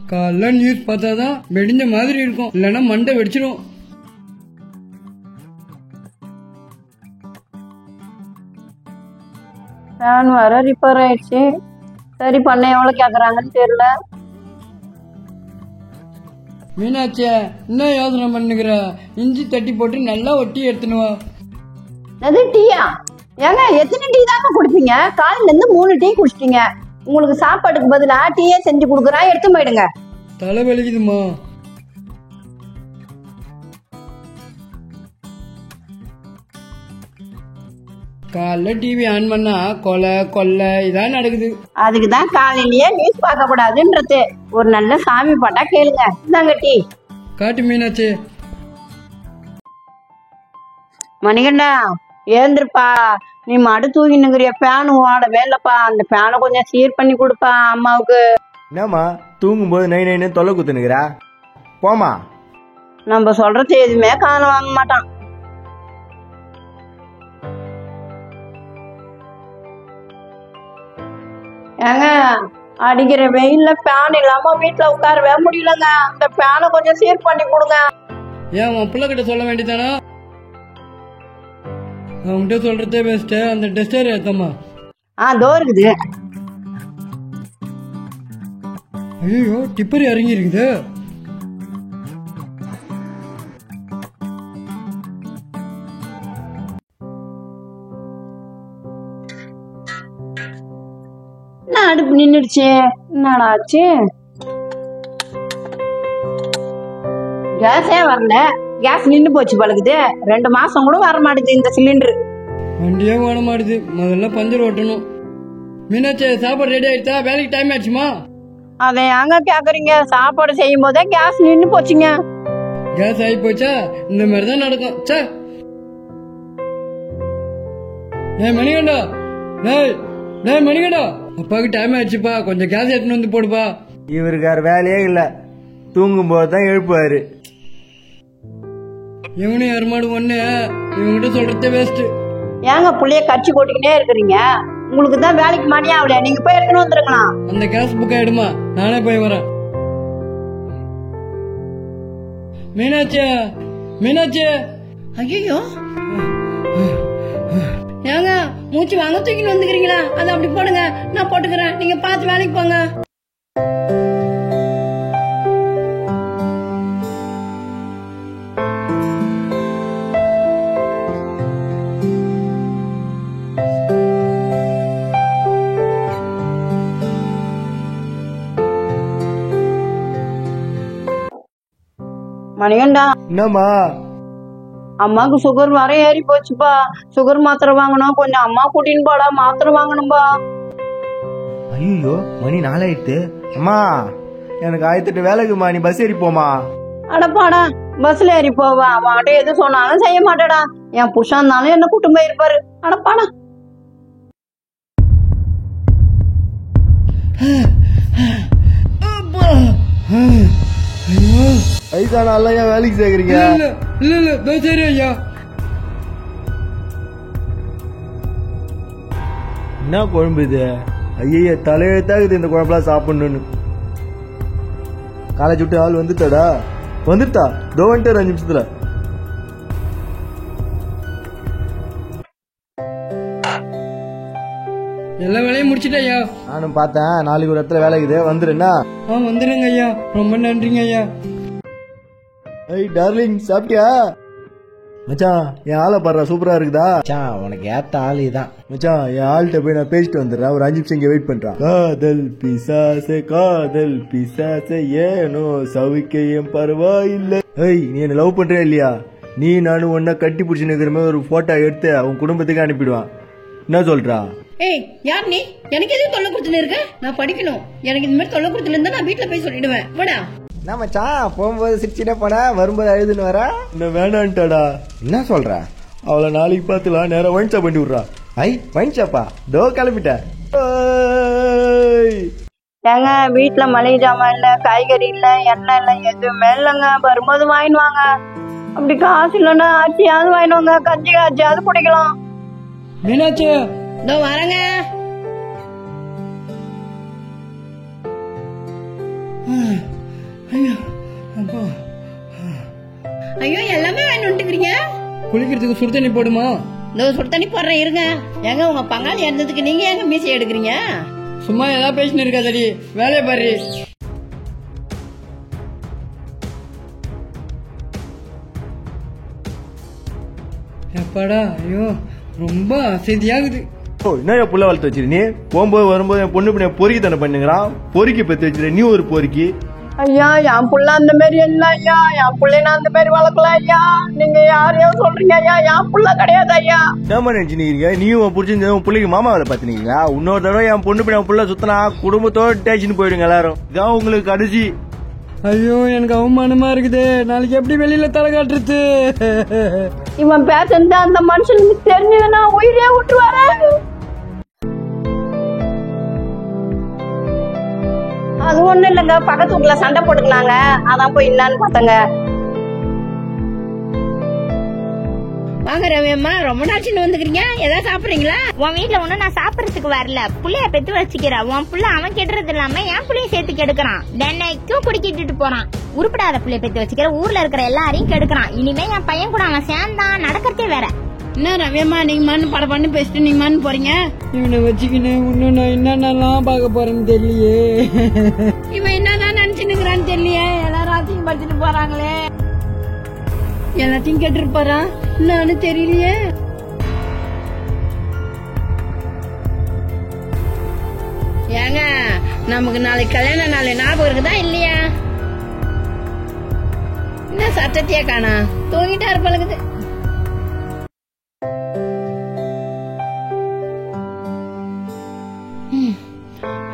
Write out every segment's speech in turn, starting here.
காலைல நியூஸ் பார்த்தாதான் வெடிஞ்ச மாதிரி இருக்கும், இல்லைன்னா மண்டை வெடிச்சிடும். ஃபேன் வர ரிப்பேர் ஆயிடுச்சு. சரி பண்ண எவ்வளவு கேக்குறாங்கன்னு தெரியல. மீனாட்சியா என்ன யோசனை பண்ணுகிற? இஞ்சி தட்டி போட்டு நல்லா ஒட்டி எடுத்துனுவா. அது டீயா? ஏங்க எத்தனை டீ தாங்க குடிப்பீங்க? காலையில இருந்து 3 டீ குடிச்சிட்டீங்க. உங்களுக்கு சாப்பாட்டுக்கு பதிலா டீயே செஞ்சு கொடுக்குறேன், எடுத்து போயிடுங்க. தலை வலிக்குதுமா. காலைல டிவி ஆன் பண்ணா கொலை கொள்ளை இதான் நடக்குது. அதுக்குதான் காலையிலயே நியூஸ் பார்க்க கூடாதுன்றது. ஒரு நல்ல சாமி பாட்டா கேளுங்க. இந்தாங்க டீ. காட்டு மீனாட்சி. மணிகண்டா ஏந்திருப்பா, நீ மடு தூங்கினுங்கிறிய. ஃபேன் ஓடவே இல்லப்பா. அந்த ஃபேனை கொஞ்சம் சீர் பண்ணி கொடுப்பா அம்மாவுக்கு. என்னம்மா தூங்கும் போது நை நைன்னு தொல்லை குத்துனுக்குறா? போமா. நம்ம சொல்றது எதுவுமே காலம் வாங்க மாட்டான். ஏங்க அடிக்கிற வெயில்ல ஃபேன் இல்லாம வீட்டுல உட்காரவே முடியலங்க. அந்த ஃபேனை கொஞ்சம் சீர் பண்ணி கொடுங்க. ஏன் உன் பிள்ளை கிட்ட சொல்ல வேண்டியதானா? அவன்கிட்ட சொல்றதே பெஸ்ட். அந்த டெஸ்டர் ஏத்தம்மா. தோ இருக்குது. ஐயோ டிப்பர் இறங்கி இருக்குது. அடுப்பு நின்னுடுச்சு. என்னடா ஆச்சு? கேஸே வரல. கேஸ் நின்று போச்சு பழகுது. 2 மாசம் கூட வர மாட்டேது இந்த சிலிண்டர். வண்டியே ஓட மாட்டுது. முதல்ல பஞ்சர் ஓட்டணும். மீனாட்சி சாப்பாடு ரெடி ஆயிடுச்சா? வேலைக்கு டைம் ஆயிடுச்சுமா? அதை ஏங்க கேக்குறீங்க? சாப்பாடு செய்யும் போதே கேஸ் நின்று போச்சுங்க. கேஸ் ஆகி போச்சா? இந்த மாதிரிதான் நடக்கும். சே மணிகண்டா, மணிகண்டா, அப்பாவுக்கு டைம் ஆயிடுச்சுப்பா, கொஞ்சம் கேஸ் எடுத்துன்னு வந்து போடுப்பா. இவருக்கு வேற வேலையே இல்ல, தூங்கும் போதுதான் எழுப்புவாரு. இவனு எருமாடு ஒண்ணு, இவங்கிட்ட சொல்றதே வேஸ்ட். ஏங்க புள்ளைய கட்சி போட்டுக்கிட்டே இருக்கிறீங்க? உங்களுக்கு தான் வேலைக்கு மணி ஆகல, நீங்க போய் எடுத்துன்னு வந்துருக்கலாம். அந்த கேஸ் புக்கை எடுமா, நானே போய் வரேன். மீனாட்சி, மீனாட்சி. ஐயோ ஏங்க மூச்சு வாங்க தூக்கிட்டு வந்துக்கிறீங்களா? அதை அப்படி போடுங்க, நான் போட்டுக்கிறேன். நீங்க பார்த்து வேலைக்கு போங்க. மணிகண்டா, என்னம்மா? அம்மாக்கு சுகர் வர ஏறி போச்சுப்பா. சுகர் மாத்திரை வாங்கணும், கொஞ்சம் அம்மா கூட்டின்னு போடா. மாத்திரை வாங்கணும்பா. ஐயோ மணி 4 ஆயிடுத்து. அம்மா எனக்கு 1008 வேலைக்குமா, நீ பஸ் ஏறி போமா. அடப்பாடா, பஸ்ல ஏறி போவா? அவன்கிட்ட எது சொன்னாலும் செய்ய மாட்டேடா. என் புருஷன் இருந்தாலும் என்ன கூட்டும் போயிருப்பாரு. அடப்பாடா. ஐசான அல்லையா வேலைக்கு சேர்க்கறீங்க? இல்ல சரி ஐயா. என்ன குழம்பு இது? ஐய தலையெழுத்தாகுது இந்த குழம்புலாம் சாப்பிடணும்னு. காலேஜ் விட்டு ஆள் வந்துட்டாடா? வந்துட்டா, தோ வந்துட்டு 5 நிமிஷத்துல. எல்லா வேலையும் முடிச்சிட்டேன் ஐயா. நானும் பார்த்தேன், நாளைக்கு ஒரு இடத்துல வேலைக்குது, வந்துருன்னா? வந்துருங்க ஐயா, ரொம்ப நன்றிங்க ஐயா. ஐய் டார்லிங், சாப்பிட்டியா? மச்சான் என் ஆளை பாடுறா, சூப்பரா இருக்குதா? மச்சான் உனக்கு ஏத்த ஆளு தான் மச்சான். என் ஆள்கிட்ட போய் நான் பேசிட்டு வந்துடுறேன், ஒரு 5 நிமிஷம் இங்க வெயிட் பண்றான். காதல் பிசாசே, காதல் பிசாசே, ஏனோ சவிக்கையும் பரவாயில்லை. ஏய் நீ என்ன லவ் பண்றியா இல்லையா? நீ நானும் ஒன்னா கட்டி பிடிச்சு நிக்கிற மாதிரி ஒரு போட்டோ எடுத்து அவன் குடும்பத்துக்கு அனுப்பிடுவான். என்ன சொல்றா? ஏய் யார் நீ? எனக்கு எதுவும் தொல்லை கொடுத்துன்னு இருக்க? நான் படிக்கணும். எனக்கு இந்த மாதிரி தொல்லை கொடுத்துல இருந்தா நான் வீட்டுல போய் சொல்லிடுவேன். வாடா. என்ன மச்சான், போகும்போது சிரிச்சுட்டே போனா வரும்போது அழுதுன்னு வர? என்ன வேணான்ட்டாடா. என்ன சொல்ற? அவளை நாளைக்கு பார்த்துலாம், நேரம் வைன்ஷா பண்ணி விடுறா. ஐ வைன்ஷாப்பா? தோ கிளம்பிட்டேன். ஏங்க வீட்டுல மளிகை ஜாமான் இல்ல, காய்கறி இல்ல, எண்ணெய் இல்ல, எதுவுமே இல்லைங்க. வரும்போது வாங்கிடுவாங்க. அப்படி காசு இல்லைன்னா அரிசியாவது வாங்கிடுவாங்க, கஞ்சி காய்ச்சியாவது குடிக்கலாம். மீனாட்சி இதோ வரேங்க. ஐயோ அப்பா. ஐயோ எல்லாமே வாங்கி வந்துக்கிறீங்க. குளிக்கிறதுக்கு சுடு தண்ணி போடுமா? இந்த சுடு தண்ணி போடுறேன் இருங்க. ஏங்க உங்க பங்காளி இருந்ததுக்கு நீங்க ஏங்க மீசை எடுக்கிறீங்க? சும்மா ஏதாவது பேசினு இருக்காதடி, வேலையை பாரு. எப்பாடா, ஐயோ ரொம்ப அசதியாகுது. ஓ என்ன புள்ள வளர்த்து வச்சிரு நீ? போகும்போது வரும்போது என் பொண்ணு பின்ன பொறுக்கி தானே பண்ணுங்கிறான். பொறுக்கி பத்தி வச்சிரு நீ ஒரு பொறுக்கி. ஐயா என் புள்ள அந்த மாதிரி இல்ல ஐயா. என் புள்ளைய நான் அந்த மாதிரி வளர்க்கல ஐயா. நீங்க யாரையோ சொல்றீங்க ஐயா. என் புள்ள கிடையாது ஐயா. ஏமா நினைச்சுக்கிறீங்க? நீயும் பிடிச்சிருந்த உன் பிள்ளைக்கு மாமா வேலை பாத்துனீங்களா? இன்னொரு தடவை என் பொண்ணு பின்ன புள்ள சுத்தினா குடும்பத்தோட டேஷன் போயிடுங்க எல்லாரும். இதான் உங்களுக்கு கடைசி. ஐயோ எனக்கு அவமானமா இருக்குது. நாளைக்கு எப்படி வெளியில தலை காட்டுறது? இவன் பேசுறது அந்த மனுஷனுக்கு தெரிஞ்சதுன்னா உயிரே விட்டுருவாரு. அது ஒண்ணு இல்லைங்க, பக்கத்து வீட்டுல சண்டை போட்டுக்கலாங்க. அதான் போய் இல்லான்னு பார்த்தங்க. வாங்க ரவியம்மா, ரொம்ப நாள் வந்துக்கிறீங்க. ஏதாவது சாப்பிடுறீங்களா? உன் வீட்டுல ஒண்ணு நான் சாப்பிடறதுக்கு வரல. புள்ளைய பெத்து வச்சுக்கிற உன் புள்ள அவன் கெடுறது இல்லாம என் புள்ளைய சேர்த்து கெடுக்கிறான். தினைக்கும் குடிக்கிட்டு போறான். உருப்படாத புள்ளைய பெத்து வச்சுக்கிற ஊர்ல இருக்கிற எல்லாரையும் கெடுக்கிறான். இனிமே என் பையன் கூட அவன் சேர்ந்தான் நடக்கிறதே வேற. என்ன ரவியம்மா, நீங்க மண்ணு பட பண்ணு பேசிட்டு நீங்க மண்ணு போறீங்க. இவனை வச்சுக்கின்னு இன்னும் நான் என்னென்னலாம் பார்க்க போறேன்னு தெரியலையே. இவன் என்னதான் நினைச்சுன்னுக்குறான்னு தெரியலையே. எல்லாரும் அதையும் படிச்சுட்டு போறாங்களே. எல்லாத்தையும் கேட்டுட்டு போறான். என்னன்னு தெரியலையே. ஏங்க நமக்கு நாளைக்கு கல்யாண நாள் ஞாபகம் இருக்குதா இல்லையா? என்ன சட்டத்தையே காணா, தூங்கிட்டா இருப்பழுகுது.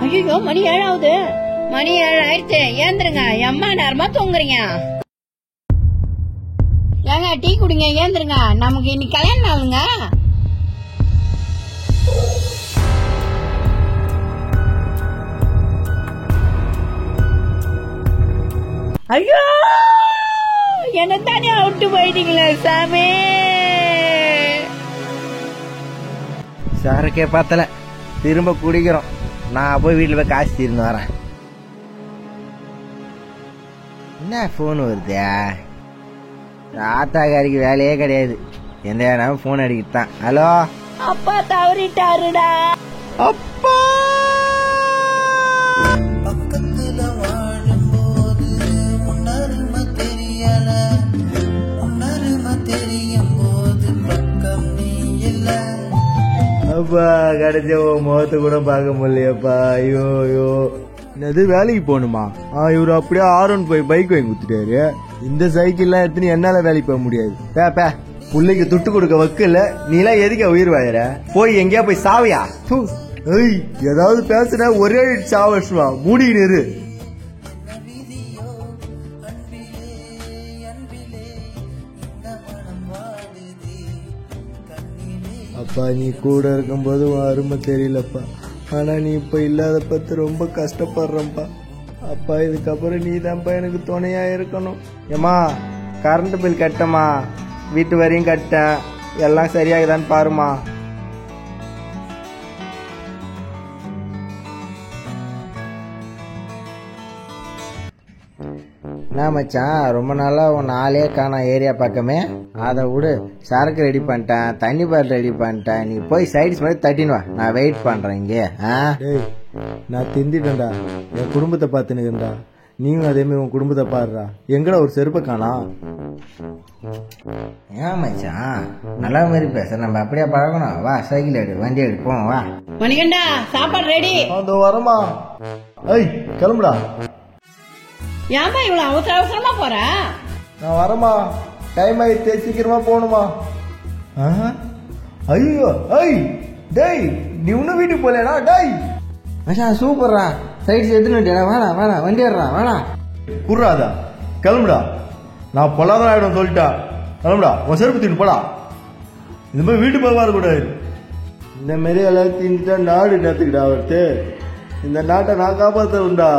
ஐயோ மணி 7 ஆகுது. மணி 7 ஆயிடுச்சு. ஏந்திருங்க. எம்மா நேரமா தூங்குறீங்க. ஏங்க டீ குடிங்க, ஏந்திருங்க. நமக்கு இன்னைக்கு கல்யாண நாளுங்க. ஐயோ என்ன தானே விட்டு போயிட்டீங்களே சாமி. சாருக்கே பார்த்தல திரும்ப குடிக்கிறோம். நான் போய் வீட்டுல போய் காசு தீர்ந்து வரேன். என்ன போன் வருது? ஆத்தாக்காரிக்கு வேலையே கிடையாது. எந்த நேரம் போன் அடிக்கிட்டு தான். ஹலோ அப்பா தவறிட்டாருடா. அப்பா அப்பா கிடைச்ச முகத்தை கூட பார்க்க முடியலையப்பா. ஐயோ ஐயோ. என்னது வேலைக்கு போகணுமா? இவரு அப்படியே R1 போய் பைக் வாங்கி கொடுத்துட்டாரு. இந்த சைக்கிள்லாம் எடுத்துன்னு என்னால வேலைக்கு போக முடியாது. பே பிள்ளைக்கு துட்டு கொடுக்க வக்கல. நீ எல்லாம் எதுக்க உயிர் வாயிற? போய் எங்கேயா போய் சாவியா? ஏய் ஏதாவது பேசுற ஒரே சாவா மூடின்னு இரு. அப்பா நீ கூட இருக்கும்போது உன் அருமை தெரியலப்பா. ஆனா நீ இப்ப இல்லாத பத்தி ரொம்ப கஷ்டப்படுறப்பா. அப்பா இதுக்கப்புறம் நீ தான்ப்பா எனக்கு துணையா இருக்கணும். ஏமா கரண்ட் பில் கட்டமா, வீட்டு வரையும் கட்டேன். எல்லாம் சரியாகுதான்னு பாருமா. என்ன மச்சான், ரொம்ப நாளா உன் ஆளே காணா ஏரியா பக்கமே. அதை விடு, சரக்கு ரெடி பண்ணிட்டேன், தண்ணி பாட்டில் ரெடி பண்ணிட்டேன். நீ போய் சைட்ஸ் மாதிரி தட்டின்னு வா, நான் வெயிட் பண்றேன் இங்கே. டேய் நான் திண்டிட்டேன்டா. என் குடும்பத்தை பார்த்துனுக்குறா. நீயும் அதே மாதிரி உன் குடும்பத்தை பாடுறா. எங்கடா ஒரு செருப்பை காணா? ஏன் மச்சான் நல்லா மாதிரி பேச, நம்ம அப்படியே பழகணும். வா சைக்கிள் எடு, வண்டி எடுப்போம் வா. மணிகண்டா சாப்பாடு ரெடி. அந்த வரமா? ஐய் கிளம்புடா. ஏமா இவ்வளவு அவசர அவசரமா போற? நான் வரமா, டைம் ஆயிடுச்சு, சீக்கிரமா போகணுமா? ஐயோ ஐய் டேய் நீ இன்னும் வீட்டுக்கு போலேடா. டேய் மச்சான் சூப்பர்ரா, சைட்ஸ் எடுத்துன்னு வேணாம் வேணாம் வண்டி ஏறா வேணாம். குர்ராதா கிளம்புடா. நான் பொல்லாதான் ஆயிடும் சொல்லிட்டா. கிளம்புடா, உன் செருப்பு தீட்டு போடா. இந்த மாதிரி வீட்டு போய் வரக்கூடாது. இந்த மாதிரி எல்லாம் தீண்டுட்டா நாடு நேத்துக்கிட்டா அவர்த்து. இந்த நாட்டை நான் காப்பாற்றுண்டா.